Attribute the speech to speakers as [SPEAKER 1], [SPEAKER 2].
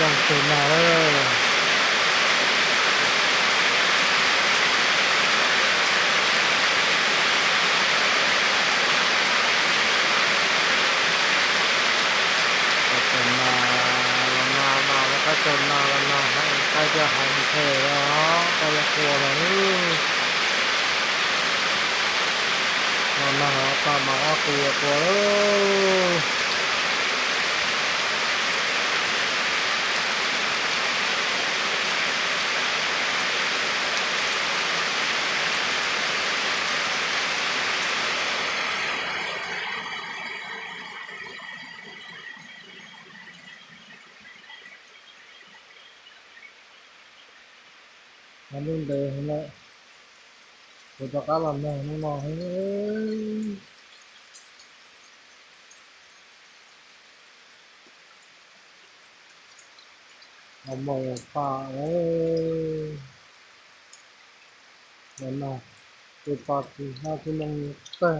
[SPEAKER 1] không thể nào đâu tuần nào lần nào nào là cái tuần nào lần nào cáiจะหายเทแล้วก็จะกลัวแล้วlần nào ta màกลัวมันรุ่นเดิมเลยตัวตะการันเนี่ยน้องๆเฮ้ยเอาหมอป่าเอ้ยนั่นน่ะตัวปลาที่ห้าที่ลงเต้